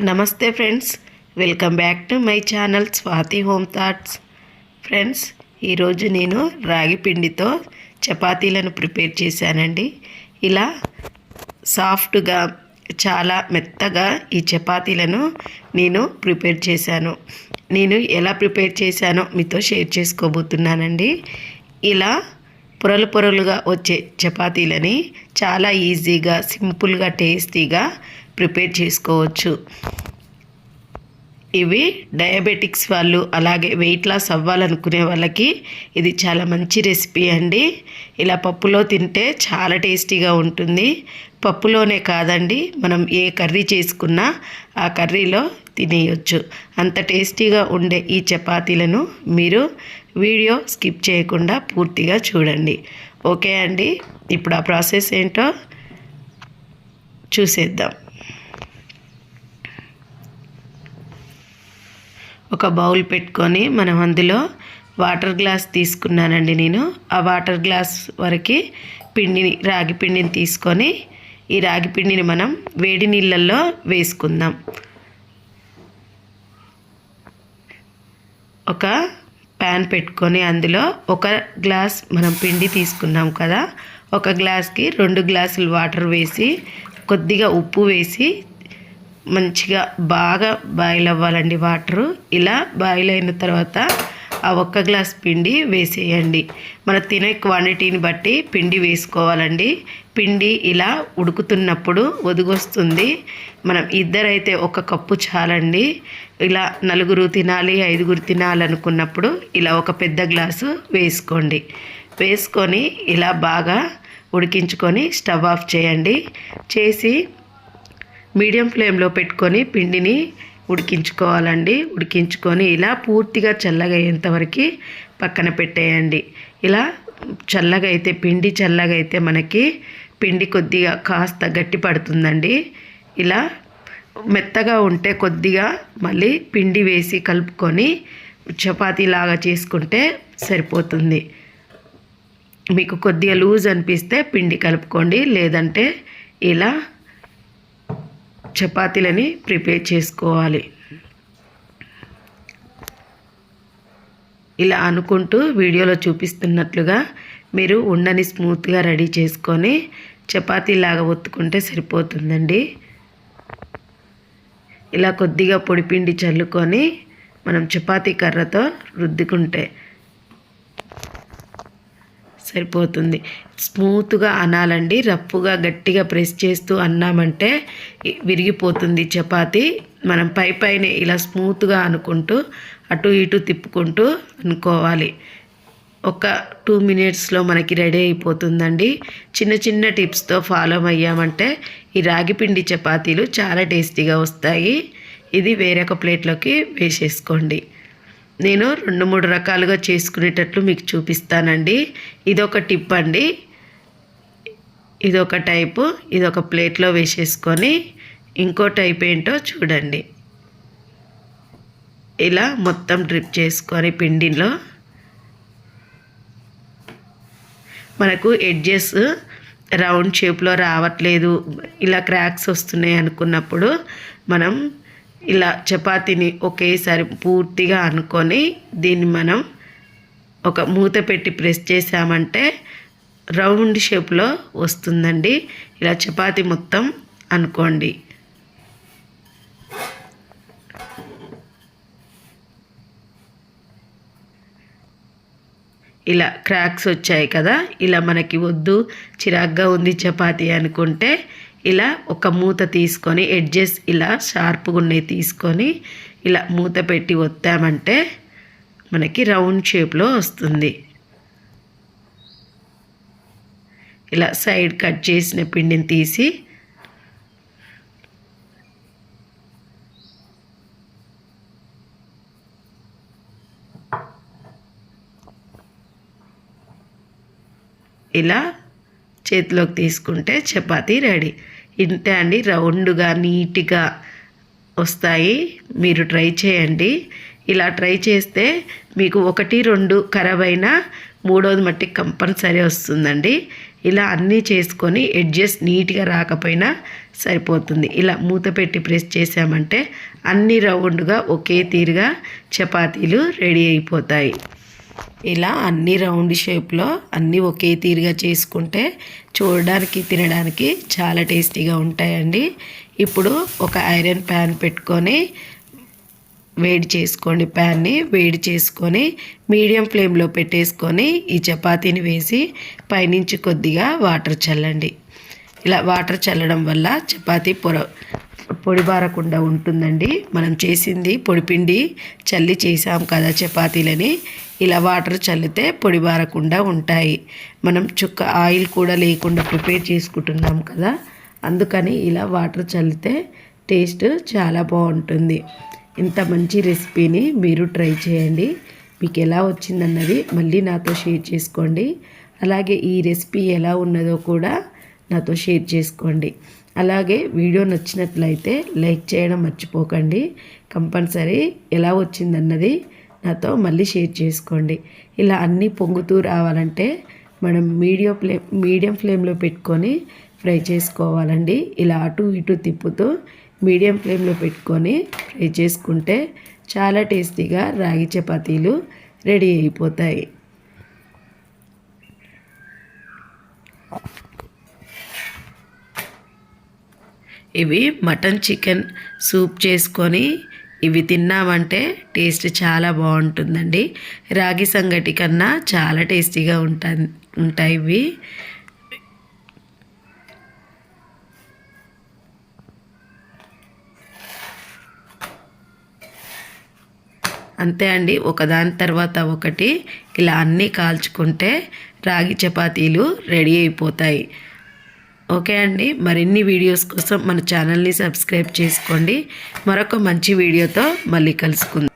నమస్తే friends, welcome back to my channel Swathi home thoughts. Friends, ఈరోజు నేను రాగి పిండితో చపాతీలను ప్రిపేర్ చేశానండి. ఇలా సాఫ్ట్గా చాలా మెత్తగా ఈ చపాతీలను నేను ప్రిపేర్ చేశాను. నేను ఎలా ప్రిపేర్ చేశానో మీతో షేర్ చేసుకోబోతున్నానండి. ఇలా పొరలు పొరలుగా వచ్చే చపాతీలని చాలా ఈజీగా, సింపుల్గా, టేస్టీగా ప్రిపేర్ చేసుకోవచ్చు. ఇవి డయాబెటిక్స్ వాళ్ళు, అలాగే వెయిట్ లాస్ అవ్వాలనుకునే వాళ్ళకి ఇది చాలా మంచి రెసిపీ అండి. ఇలా పప్పులో తింటే చాలా టేస్టీగా ఉంటుంది. పప్పులోనే కాదండి, మనం ఏ కర్రీ చేసుకున్నా ఆ కర్రీలో తినేయొచ్చు. అంత టేస్టీగా ఉండే ఈ చపాతీలను మీరు వీడియో స్కిప్ చేయకుండా పూర్తిగా చూడండి. ఓకే అండి, ఇప్పుడు ఆ ప్రాసెస్ ఏంటో చూసేద్దాం. ఒక బౌల్ పెట్టుకొని మనం అందులో వాటర్ గ్లాస్ తీసుకున్నానండి. నేను ఆ వాటర్ గ్లాస్ వరకు రాగి పిండిని తీసుకొని ఈ రాగి పిండిని మనం వేడి నీళ్ళల్లో వేసుకుందాం. ఒక ప్యాన్ పెట్టుకొని అందులో ఒక గ్లాస్ మనం పిండి తీసుకున్నాం కదా, ఒక గ్లాస్కి 2 గ్లాసులు వాటర్ వేసి కొద్దిగా ఉప్పు వేసి మంచిగా బాగా బాయిల్ అవ్వాలండి వాటరు. ఇలా బాయిల్ అయిన తర్వాత ఆ 1 గ్లాస్ పిండి వేసేయండి. మన తినే క్వాంటిటీని బట్టి పిండి వేసుకోవాలండి. పిండి ఇలా ఉడుకుతున్నప్పుడు ఒదిగొస్తుంది. మనం ఇద్దరైతే 1 కప్పు చాలండి. ఇలా 4 తినాలి, 5 తినాలనుకున్నప్పుడు ఇలా ఒక పెద్ద గ్లాసు వేసుకోండి. వేసుకొని ఇలా బాగా ఉడికించుకొని స్టవ్ ఆఫ్ చేయండి. చేసి మీడియం ఫ్లేమ్లో పెట్టుకొని పిండిని ఉడికించుకోవాలండి. ఉడికించుకొని ఇలా పూర్తిగా చల్లగా అయ్యేంతవరకు పక్కన పెట్టేయండి. ఇలా చల్లగా అయితే మనకి పిండి కొద్దిగా కాస్త గట్టి పడుతుందండి. ఇలా మెత్తగా ఉంటే కొద్దిగా మళ్ళీ పిండి వేసి కలుపుకొని చపాతీలాగా చేసుకుంటే సరిపోతుంది. మీకు కొద్దిగా లూజ్ అనిపిస్తే పిండి కలుపుకోండి, లేదంటే ఇలా చపాతీలని ప్రిపేర్ చేసుకోవాలి. ఇలా అనుకుంటూ వీడియోలో చూపిస్తున్నట్లుగా మీరు ఉండని స్మూత్గా రెడీ చేసుకొని చపాతీలాగా ఒత్తుకుంటే సరిపోతుందండి. ఇలా కొద్దిగా పొడిపిండి చల్లుకొని మనం చపాతీ కర్రతో రుద్దుకుంటే సరిపోతుంది. స్మూత్గా అనాలండి. రఫ్గా గట్టిగా ప్రెస్ చేస్తూ అన్నామంటే విరిగిపోతుంది చపాతీ. మనం పైనే ఇలా స్మూత్గా అనుకుంటూ అటు ఇటు తిప్పుకుంటూ అనుకోవాలి. ఒక 2 మినిట్స్లో మనకి రెడీ అయిపోతుందండి. చిన్న చిన్న టిప్స్తో ఫాలో అయ్యామంటే ఈ రాగిపిండి చపాతీలు చాలా టేస్టీగా వస్తాయి. ఇది వేరొక ప్లేట్లోకి వేసేసుకోండి. నేను 2-3 రకాలుగా చేసుకునేటట్లు మీకు చూపిస్తానండి. ఇదొక టిప్ అండి. ఇదొక టైపు. ఇదొక ప్లేట్లో వేసేసుకొని ఇంకో టైప్ ఏంటో చూడండి. ఇలా మొత్తం డ్రిప్ చేసుకొని పిండిలో మనకు ఎడ్జెస్ రౌండ్ షేప్లో రావట్లేదు, ఇలా క్రాక్స్ వస్తున్నాయి అనుకున్నప్పుడు మనం ఇలా చపాతీని ఒకేసారి పూర్తిగా అనుకొని దీన్ని మనం ఒక మూత పెట్టి ప్రెస్ చేసామంటే రౌండ్ షేప్లో వస్తుందండి. ఇలా చపాతీ మొత్తం అనుకోండి. ఇలా క్రాక్స్ వచ్చాయి కదా, ఇలా మనకి వద్దు, చిరాగ్గా ఉంది చపాతీ అనుకుంటే ఇలా ఒక మూత తీసుకొని ఎడ్జెస్ ఇలా షార్ప్గా ఉన్నాయి తీసుకొని ఇలా మూత పెట్టి ఒత్తామంటే మనకి రౌండ్ షేప్లో వస్తుంది. ఇలా సైడ్ కట్ చేసిన పిండిని తీసి ఇలా చేతిలోకి తీసుకుంటే చపాతీ రెడీ. ఇంతే అండి, రౌండ్గా నీట్గా వస్తాయి. మీరు ట్రై చేయండి. ఇలా ట్రై చేస్తే మీకు 1-2 ఖరాబ్ అయినా 3వది మట్టికి కంపల్సరీ వస్తుందండి. ఇలా అన్నీ చేసుకొని ఎడ్జెస్ నీట్గా రాకపోయినా సరిపోతుంది. ఇలా మూత పెట్టి ప్రెస్ చేసామంటే అన్ని రౌండ్గా ఒకే తీరుగా చపాతీలు రెడీ అయిపోతాయి. ఇలా అన్ని రౌండ్ షేప్లో అన్నీ ఒకే తీరుగా చేసుకుంటే చూడడానికి తినడానికి చాలా టేస్టీగా ఉంటాయండి. ఇప్పుడు ఒక ఐరన్ ప్యాన్ పెట్టుకొని వేడి చేసుకోండి. ప్యాన్ని వేడి చేసుకొని మీడియం ఫ్లేమ్లో పెట్టేసుకొని ఈ చపాతీని వేసి పైనుంచి కొద్దిగా వాటర్ చల్లండి. ఇలా వాటర్ చల్లడం వల్ల చపాతీ పొడిబారకుండా ఉంటుందండి. మనం చేసింది పొడిపిండి చల్లి చేసాం కదా చపాతీలని, ఇలా వాటర్ చల్లితే పొడిబారకుండా ఉంటాయి. మనం చుక్క ఆయిల్ కూడా లేకుండా ప్రిపేర్ చేసుకుంటున్నాం కదా, అందుకని ఇలా వాటర్ చల్లితే టేస్ట్ చాలా బాగుంటుంది. ఇంత మంచి రెసిపీని మీరు ట్రై చేయండి. మీకు ఎలా వచ్చిందన్నది మళ్ళీ నాతో షేర్ చేసుకోండి. అలాగే ఈ రెసిపీ ఎలా ఉన్నదో కూడా నాతో షేర్ చేసుకోండి. అలాగే వీడియో నచ్చినట్లయితే లైక్ చేయడం మర్చిపోకండి. కంపల్సరీ ఎలా వచ్చిందన్నది నాతో మళ్ళీ షేర్ చేసుకోండి. ఇలా అన్నీ పొంగుతూ రావాలంటే మనం మీడియం ఫ్లేమ్లో పెట్టుకొని ఫ్రై చేసుకోవాలండి. ఇలా అటు ఇటు తిప్పుతూ మీడియం ఫ్లేమ్లో పెట్టుకొని ఫ్రై చేసుకుంటే చాలా టేస్టీగా రాగి చపాతీలు రెడీ అయిపోతాయి. ఇవి మటన్ చికెన్ సూప్ చేసుకొని ఇవి తిన్నామంటే టేస్ట్ చాలా బాగుంటుందండి. రాగి సంగటి కన్నా చాలా టేస్టీగా ఉంటాయి ఇవి. అంతే అండి, ఒకదాని తర్వాత ఒకటి ఇలా అన్నీ కాల్చుకుంటే రాగి చపాతీలు రెడీ అయిపోతాయి. ఓకే అండి, మరిన్ని వీడియోస్ కోసం మన ఛానల్ని సబ్స్క్రైబ్ చేసుకోండి. మరొక మంచి వీడియోతో మళ్ళీ కలుసుకుందాం.